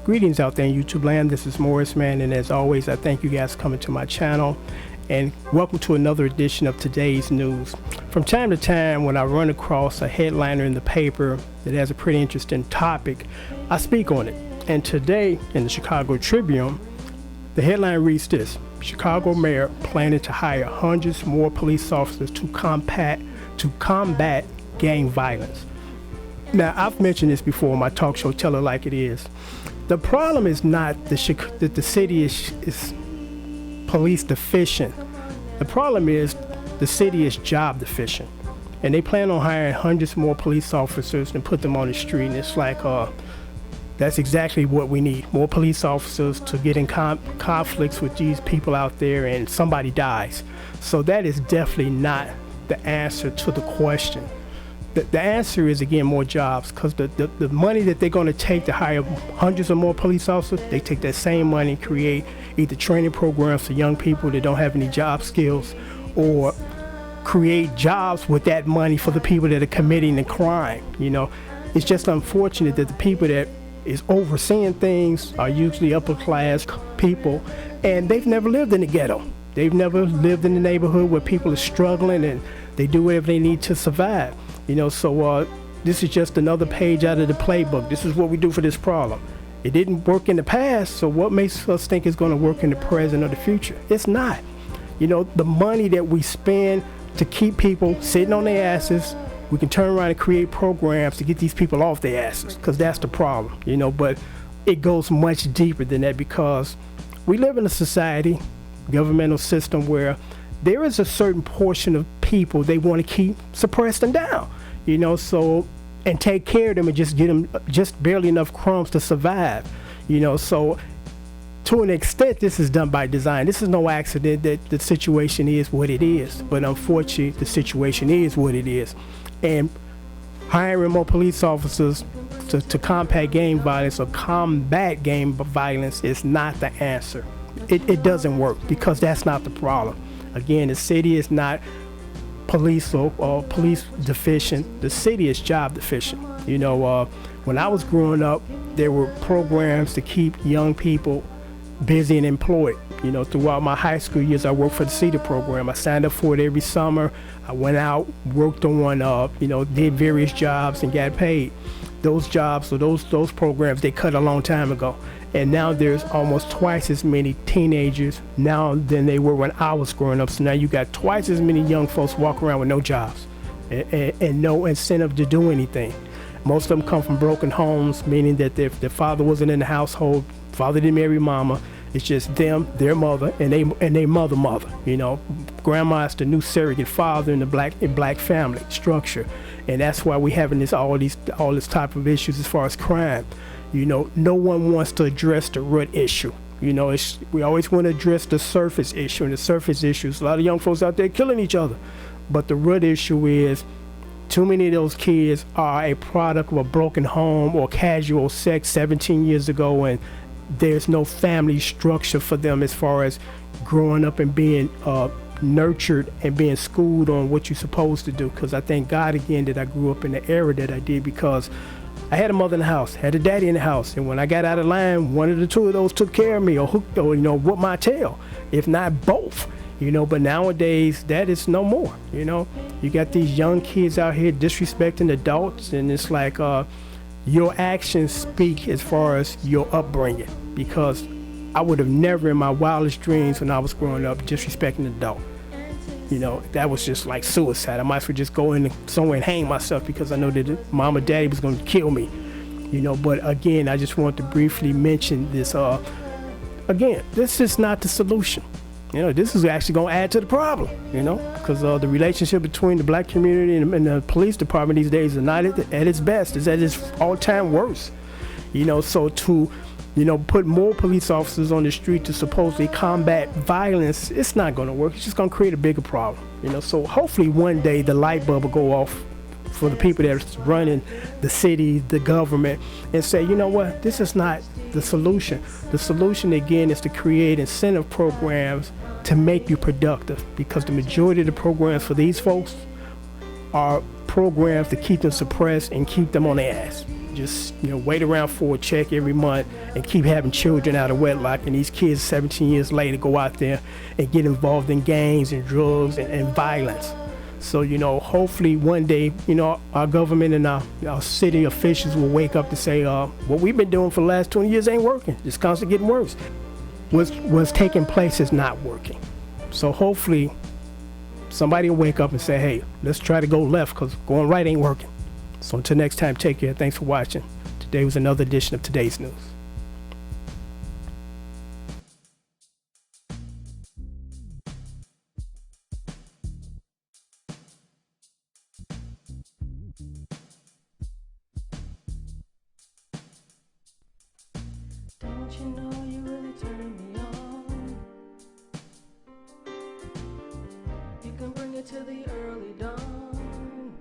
Greetings out there in YouTube land. This is Morris, man, and as always, I thank you guys for coming to my channel, and welcome to another edition of today's news. From time to time, when I run across a headliner in the paper that has a pretty interesting topic, I speak on it. And today, in the Chicago Tribune, the headline reads this: Chicago mayor planning to hire hundreds more police officers to combat gang violence. Now, I've mentioned this before on my talk show, Tell It Like It Is. The problem is not that the city is police deficient. The problem is the city is job deficient. And they plan on hiring hundreds more police officers and put them on the street. And it's like, that's exactly what we need. More police officers to get in conflicts with these people out there and somebody dies. So that is definitely not the answer to the question. The answer is, again, more jobs, because the money that they're going to take to hire hundreds of more police officers, they take that same money and create either training programs for young people that don't have any job skills, or create jobs with that money for the people that are committing the crime. You know, it's just unfortunate that the people that is overseeing things are usually upper class people, and they've never lived in the ghetto. They've never lived in the neighborhood where people are struggling and they do whatever they need to survive. You know, so this is just another page out of the playbook. This is what we do for this problem. It didn't work in the past, so what makes us think it's going to work in the present or the future? It's not. You know, the money that we spend to keep people sitting on their asses, we can turn around and create programs to get these people off their asses, because that's the problem, you know. But it goes much deeper than that, because we live in a society, governmental system, where there is a certain portion of people they want to keep suppressed and down, you know, so, and take care of them and just get them just barely enough crumbs to survive, you know. So to an extent, this is done by design. This is no accident that the situation is what it is, but unfortunately the situation is what it is. And hiring more police officers to combat gang violence or combat gang violence is not the answer. It doesn't work, because that's not the problem. Again, the city is not police or police deficient. The city is job deficient. You know, when I was growing up, there were programs to keep young people busy and employed. You know, throughout my high school years, I worked for the CETA program. I signed up for it every summer. I went out, worked on, you know, did various jobs and got paid. Those jobs or those programs, they cut a long time ago. And now there's almost twice as many teenagers now than they were when I was growing up. So now you got twice as many young folks walking around with no jobs and no incentive to do anything. Most of them come from broken homes, meaning that their father wasn't in the household, father didn't marry mama. It's just them, their mother, and their mother. You know, grandma is the new surrogate father in the black family structure, and that's why we having all this type of issues as far as crime. You know, no one wants to address the root issue. You know, we always want to address the surface issue, and the surface issue is a lot of young folks out there killing each other. But the root issue is too many of those kids are a product of a broken home or casual sex 17 years ago, and there's no family structure for them as far as growing up and being nurtured and being schooled on what you're supposed to do. Because I thank God again that I grew up in the era that I did, because I had a mother in the house, had a daddy in the house, and when I got out of line, one of the two of those took care of me, or hooked, or, you know, whooped my tail, if not both. You know, but nowadays that is no more. You know, you got these young kids out here disrespecting adults, and it's like your actions speak as far as your upbringing, because I would have never in my wildest dreams when I was growing up disrespecting an adult. You know, that was just like suicide. I might as well just go in somewhere and hang myself, because I know that mom or daddy was going to kill me. You know, but again, I just want to briefly mention this. Again, this is not the solution. You know, this is actually going to add to the problem, you know, because the relationship between the black community and the police department these days is not at its best. It's at its all-time worst. You know, so to, you know, put more police officers on the street to supposedly combat violence, it's not going to work. It's just going to create a bigger problem. You know, so hopefully one day the light bulb will go off for the people that's running the city, the government, and say, you know what, this is not the solution. The solution, again, is to create incentive programs to make you productive, because the majority of the programs for these folks are programs to keep them suppressed and keep them on their ass. just wait around for a check every month and keep having children out of wedlock, and these kids 17 years later go out there and get involved in gangs and drugs and violence. So hopefully one day our government and our city officials will wake up to say what we've been doing for the last 20 years ain't working. It's constantly getting worse. What's taking place is not working. So hopefully somebody will wake up and say, hey, let's try to go left, because going right ain't working. So until next time, take care. Thanks for watching. Today was another edition of Today's News. Don't you know you really turn me on? You can bring it to the early dawn.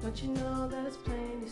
Don't you know that it's plain to